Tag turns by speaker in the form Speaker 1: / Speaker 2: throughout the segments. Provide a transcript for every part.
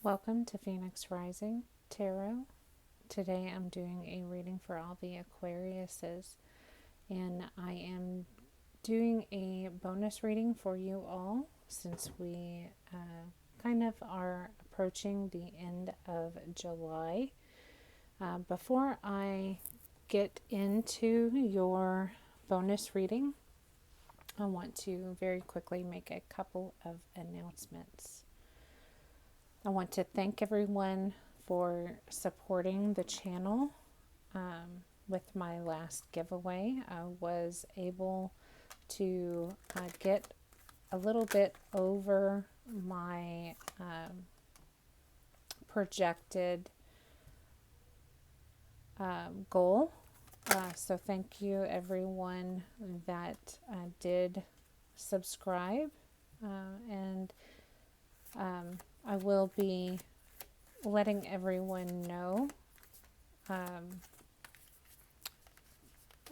Speaker 1: Welcome to Phoenix Rising Tarot. Today I'm doing a reading for all the Aquariuses, and I am doing a bonus reading for you all since we kind of are approaching the end of July. Before I get into your bonus reading, I want to very quickly make a couple of announcements. I want to thank everyone for supporting the channel. With my last giveaway, I was able to get a little bit over my projected goal. So thank you everyone that did subscribe, and I will be letting everyone know,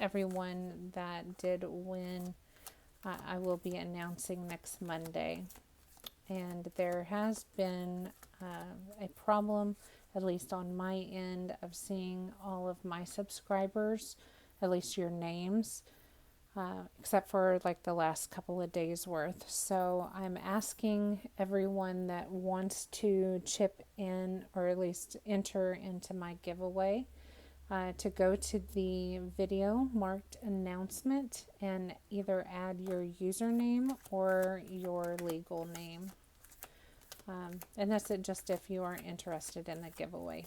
Speaker 1: everyone that did win, I will be announcing next Monday. And there has been a problem, at least on my end, of seeing all of my subscribers, at least your names, except for like the last couple of days worth. So I'm asking everyone that wants to chip in or at least enter into my giveaway to go to the video marked announcement and either add your username or your legal name. And that's it, just if you are interested in the giveaway.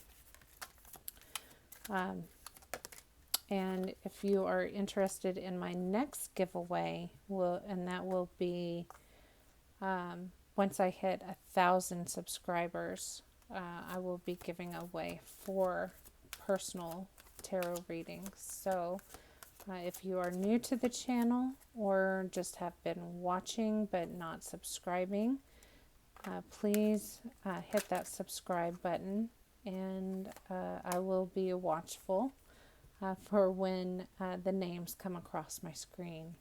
Speaker 1: And if you are interested in my next giveaway, and that will be once I hit 1,000 subscribers, I will be giving away 4 personal tarot readings. So if you are new to the channel or just have been watching but not subscribing, please hit that subscribe button, and I will be watchful for when the names come across my screen.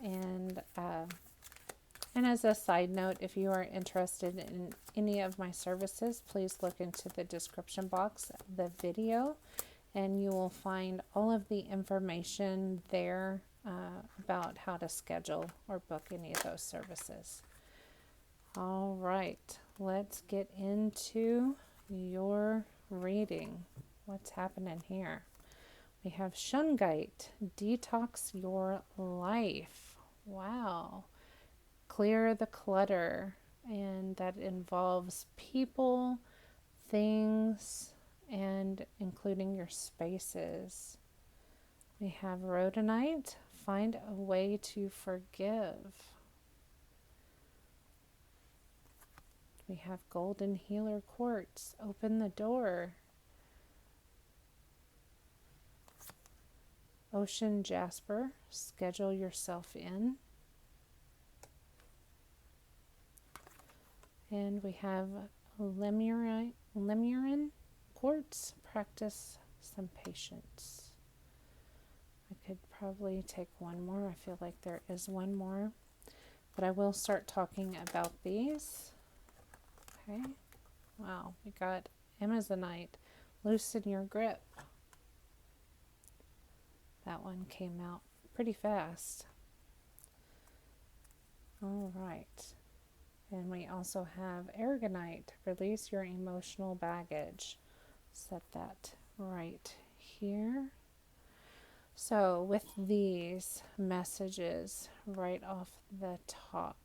Speaker 1: And as a side note, if you are interested in any of my services, please look into the description box of the video, and you will find all of the information there about how to schedule or book any of those services. All right, let's get into your reading. What's happening here? We have Shungite, detox your life. Wow. Clear the clutter, and that involves people, things, and including your spaces. We have Rhodonite, find a way to forgive. We have Golden Healer Quartz, open the door. Ocean Jasper, schedule yourself in. And we have Lemurin Quartz, practice some patience. I could probably take one more. I feel like there is one more, but I will start talking about these. Okay. Wow, we got Amazonite, loosen your grip. That one came out pretty fast. All right. And we also have Aragonite, release your emotional baggage. Set that right here. So with these messages right off the top,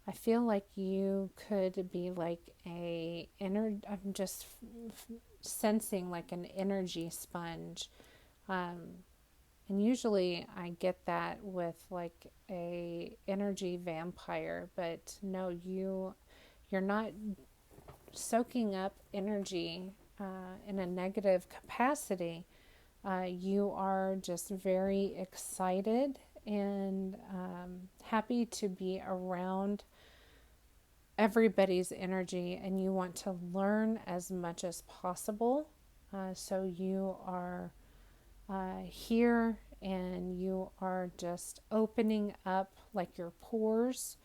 Speaker 1: I feel like you could be like I'm just sensing like an energy sponge. And usually I get that with like a energy vampire, but no, you're not soaking up energy in a negative capacity. You are just very excited and happy to be around everybody's energy, and you want to learn as much as possible. So you are here, and you are just opening up like your pores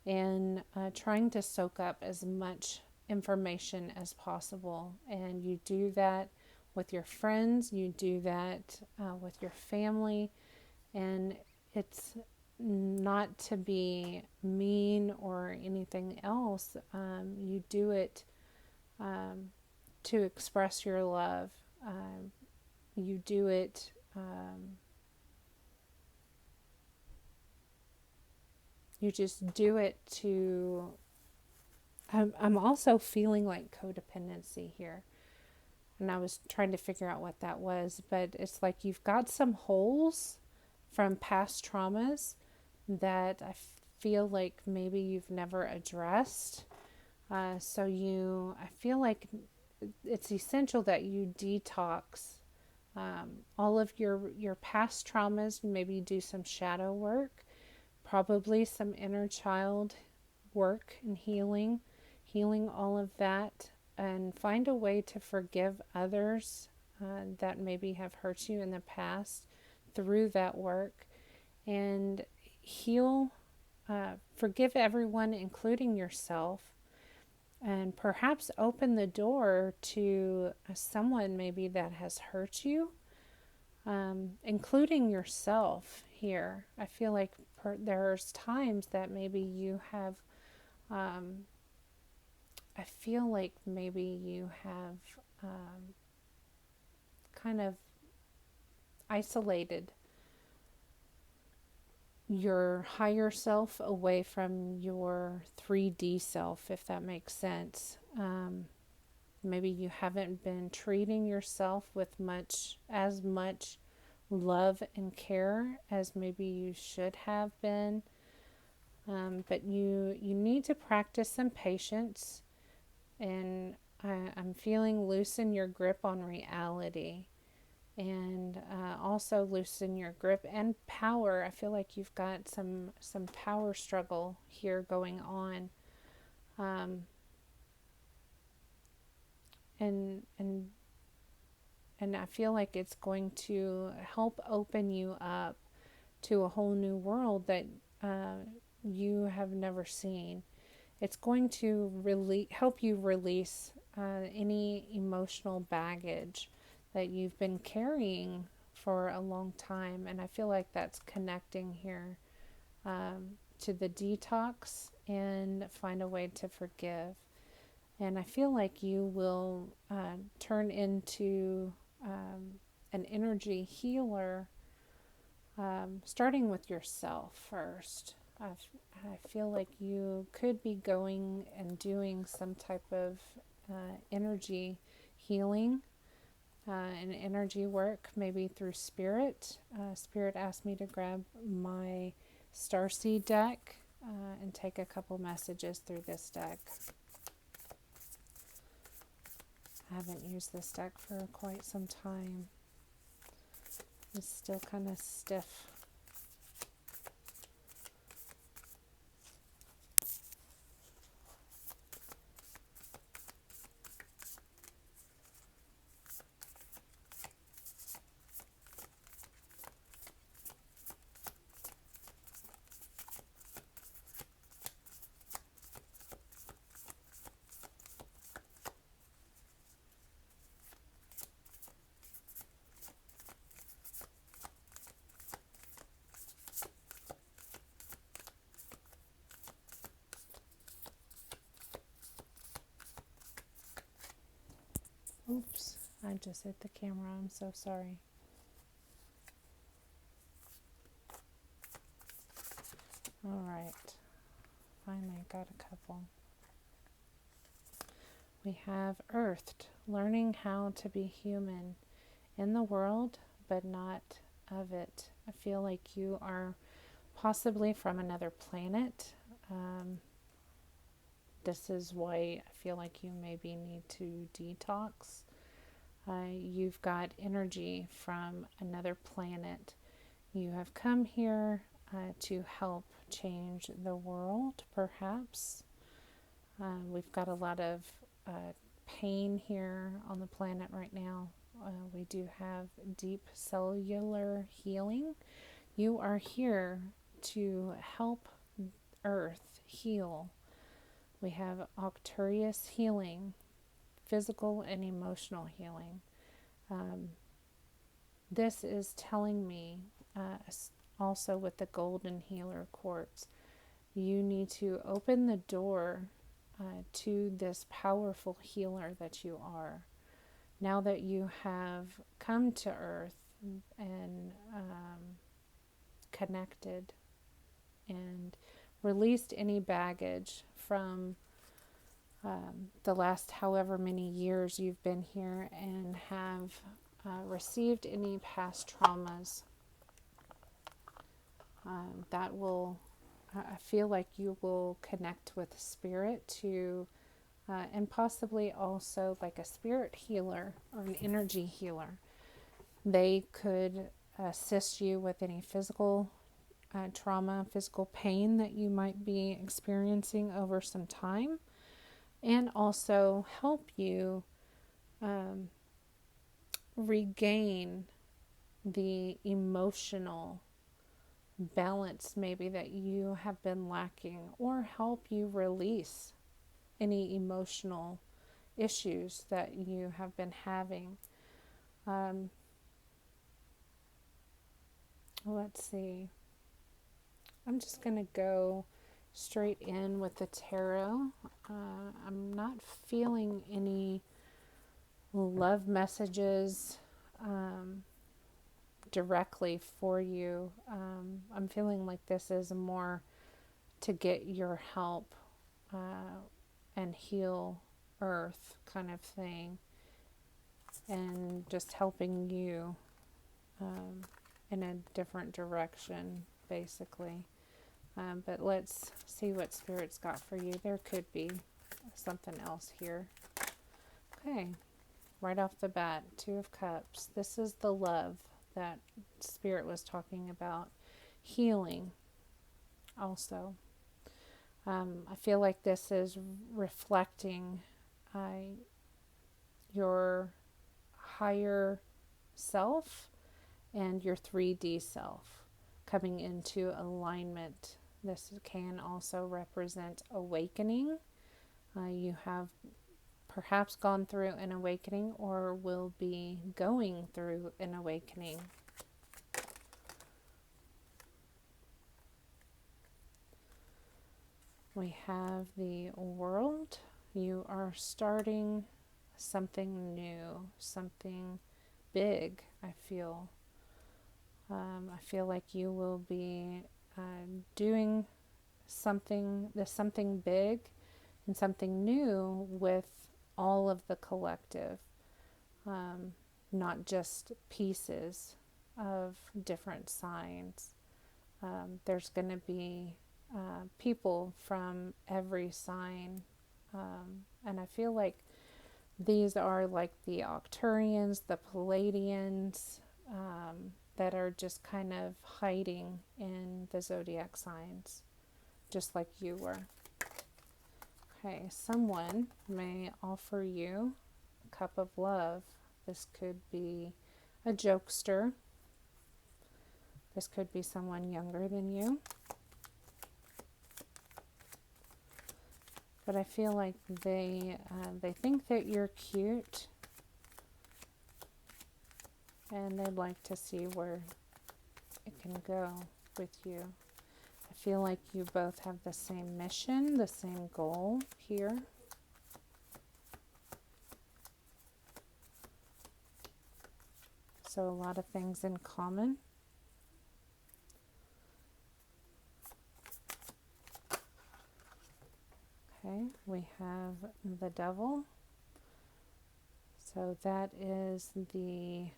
Speaker 1: and trying to soak up as much information as possible. And you do that with your friends, you do that with your family, and it's not to be mean or anything else. You do it to express your love. You do it. You just do it to. I'm also feeling like codependency here. And I was trying to figure out what that was, but it's like you've got some holes from past traumas that I feel like maybe you've never addressed. I feel like it's essential that you detox all of your past traumas. Maybe do some shadow work, probably some inner child work and healing all of that, and find a way to forgive others that maybe have hurt you in the past through that work, and heal, forgive everyone, including yourself, and perhaps open the door to someone maybe that has hurt you, including yourself here. I feel like there's times that maybe you have, I feel like maybe you have kind of isolated your higher self away from your 3D self, if that makes sense. Maybe you haven't been treating yourself with as much love and care as maybe you should have been. But you need to practice some patience, and I'm feeling loosen your grip on reality, and also loosen your grip and power. I feel like you've got some power struggle here going on, and and and I feel like it's going to help open you up to a whole new world that you have never seen. It's going to help you release any emotional baggage that you've been carrying for a long time. And I feel like that's connecting here to the detox and find a way to forgive. And I feel like you will turn into an energy healer, starting with yourself first. I feel like you could be going and doing some type of energy healing and energy work, maybe through Spirit. Spirit asked me to grab my Starseed deck and take a couple messages through this deck. I haven't used this deck for quite some time. It's still kind of stiff. Oops, I just hit the camera. I'm so sorry. All right, finally got a couple. We have Earthed, learning how to be human in the world, but not of it. I feel like you are possibly from another planet. This is why I feel like you maybe need to detox. You've got energy from another planet. You have come here to help change the world, perhaps. We've got a lot of pain here on the planet right now. We do have deep cellular healing. You are here to help earth, heal. We have Aquarius healing, physical and emotional healing. This is telling me, also with the golden healer quartz, you need to open the door to this powerful healer that you are. Now that you have come to earth and connected and released any baggage from the last however many years you've been here, and have received any past traumas, that will, I feel like you will connect with spirit to, and possibly also like a spirit healer or an energy healer. They could assist you with any physical trauma, physical pain that you might be experiencing over some time, and also help you regain the emotional balance maybe that you have been lacking, or help you release any emotional issues that you have been having. Let's see. I'm just going to go straight in with the tarot. I'm not feeling any love messages directly for you. I'm feeling like this is more to get your help and heal earth kind of thing, and just helping you in a different direction basically. But let's see what Spirit's got for you. There could be something else here. Okay, right off the bat, Two of Cups. This is the love that Spirit was talking about. Healing also. I feel like this is reflecting your higher self and your 3D self coming into alignment. This can also represent awakening. You have perhaps gone through an awakening, or will be going through an awakening. We have the World. You are starting something new, something big, I feel. I feel like you will be doing something big and something new with all of the collective, not just pieces of different signs. There's going to be people from every sign, and I feel like these are like the Octurians, the Palladians, that are just kind of hiding in the zodiac signs, just like you were. Okay, someone may offer you a cup of love. This could be a jokester. This could be someone younger than you. But I feel like they think that you're cute, and they'd like to see where it can go with you. I feel like you both have the same mission, the same goal here. So a lot of things in common. Okay, we have the Devil. So that is the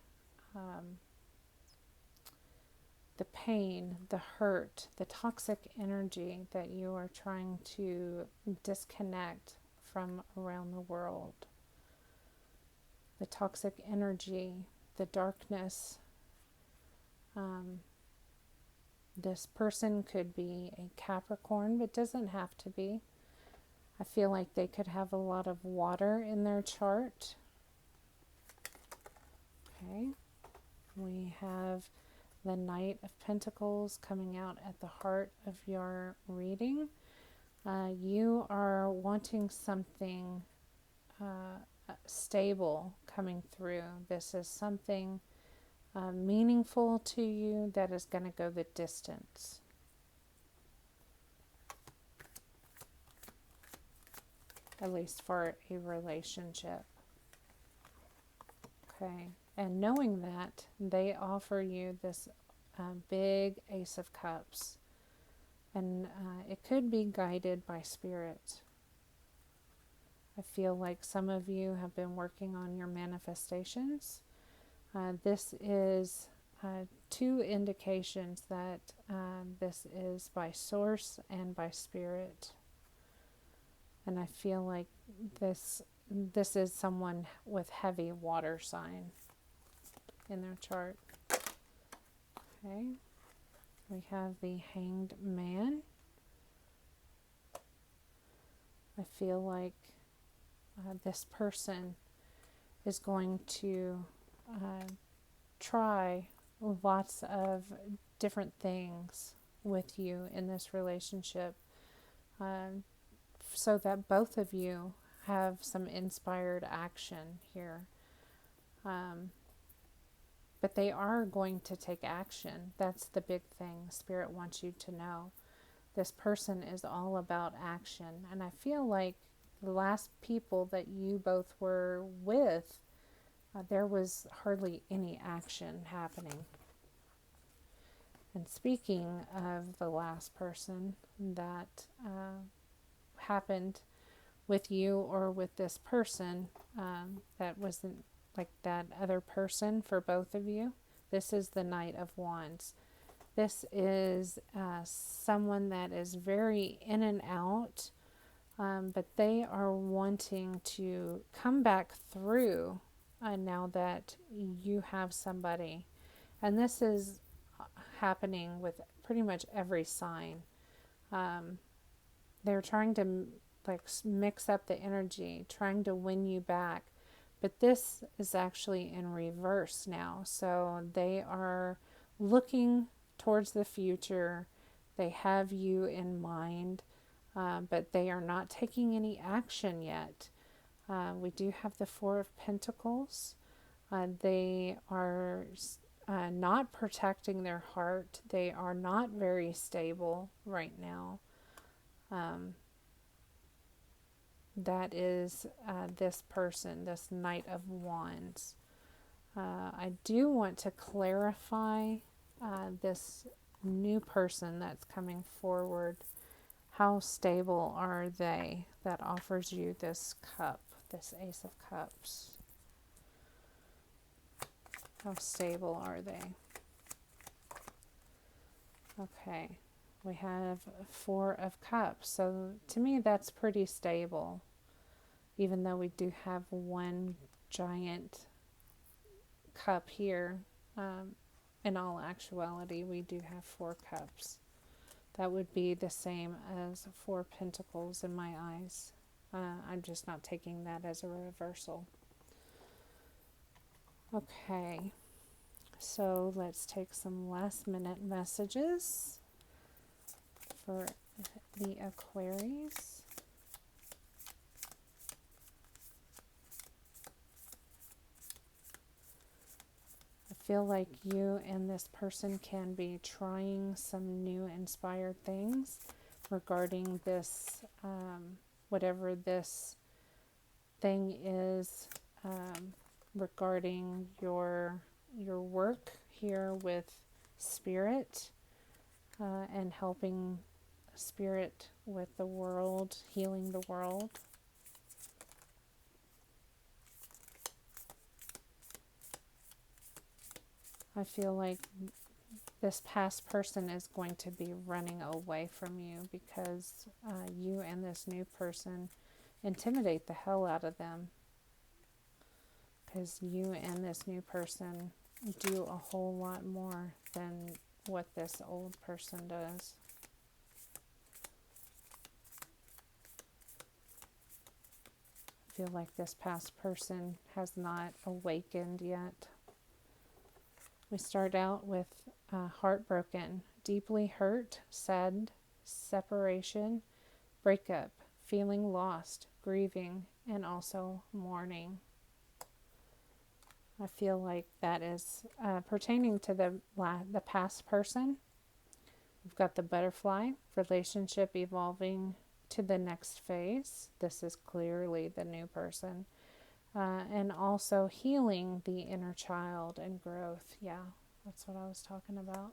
Speaker 1: pain, the hurt, the toxic energy that you are trying to disconnect from around the world. The toxic energy, the darkness. This person could be a Capricorn, but doesn't have to be. I feel like they could have a lot of water in their chart. Okay. We have the Knight of Pentacles coming out at the heart of your reading. You are wanting something stable coming through. This is something meaningful to you that is going to go the distance. At least for a relationship. Okay. And knowing that, they offer you this big Ace of Cups. And it could be guided by Spirit. I feel like some of you have been working on your manifestations. This is two indications that this is by source and by Spirit. And I feel like this is someone with heavy water sign in their chart. Okay. We have the Hanged Man. I feel like this person is going to try lots of different things with you in this relationship, so that both of you have some inspired action here. But they are going to take action. That's the big thing Spirit wants you to know. This person is all about action. And I feel like the last people that you both were with, there was hardly any action happening. And speaking of the last person that happened with you or with this person, that wasn't like that other person for both of you, this is the Knight of Wands. This is someone that is very in and out, but they are wanting to come back through now that you have somebody. And this is happening with pretty much every sign. They're trying to mix up the energy, trying to win you back. But this is actually in reverse now. So they are looking towards the future. They have you in mind, but they are not taking any action yet. We do have the Four of Pentacles. They are not protecting their heart. They are not very stable right now. That is this person, this Knight of Wands. I do want to clarify this new person that's coming forward. How stable are they that offers you this cup, this Ace of Cups? How stable are they? Okay, we have Four of Cups. So to me, that's pretty stable. Even though we do have one giant cup here, in all actuality, we do have four cups. That would be the same as Four Pentacles in my eyes. I'm just not taking that as a reversal. Okay, so let's take some last minute messages for the Aquarius. I feel like you and this person can be trying some new inspired things regarding this, whatever this thing is, regarding your work here with Spirit, and helping Spirit with the world, healing the world. I feel like this past person is going to be running away from you because you and this new person intimidate the hell out of them. Because you and this new person do a whole lot more than what this old person does. I feel like this past person has not awakened yet. We start out with heartbroken, deeply hurt, sad, separation, breakup, feeling lost, grieving, and also mourning. I feel like that is pertaining to the past person. We've got the butterfly, relationship evolving to the next phase. This is clearly the new person. And also healing the inner child and growth. Yeah, that's what I was talking about.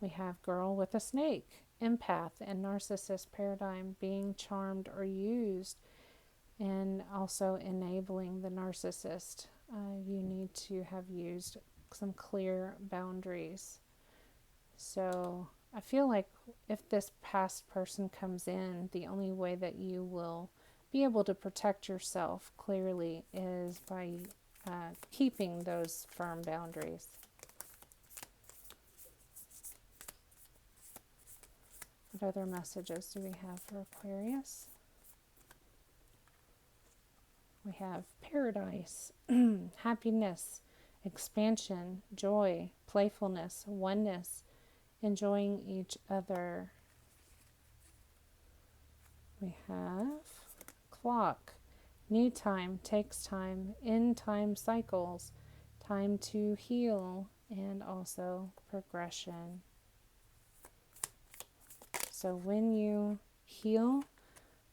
Speaker 1: We have girl with a snake, empath and narcissist paradigm, being charmed or used, and also enabling the narcissist. You need to have used some clear boundaries. So I feel like if this past person comes in, the only way that you will be able to protect yourself clearly is by keeping those firm boundaries. What other messages do we have for Aquarius? We have paradise, happiness, expansion, joy, playfulness, oneness, enjoying each other. We have clock, need time, takes time, in time cycles, time to heal, and also progression. So when you heal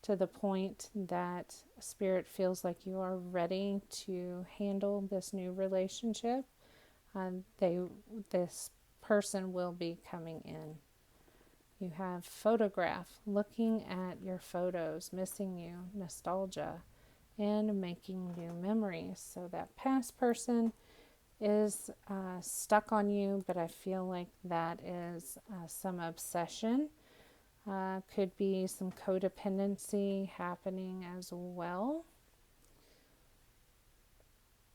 Speaker 1: to the point that spirit feels like you are ready to handle this new relationship, this person will be coming in. You have photograph, looking at your photos, missing you, nostalgia, and making new memories. So that past person is stuck on you, but I feel like that is some obsession. Could be some codependency happening as well.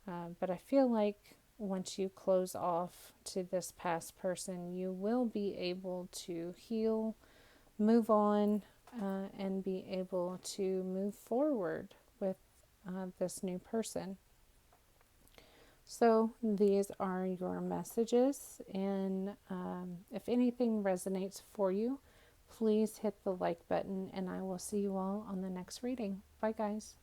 Speaker 1: But I feel like once you close off to this past person, you will be able to heal, move on, and be able to move forward with this new person. So these are your messages, and if anything resonates for you, please hit the like button, and I will see you all on the next reading. Bye, guys.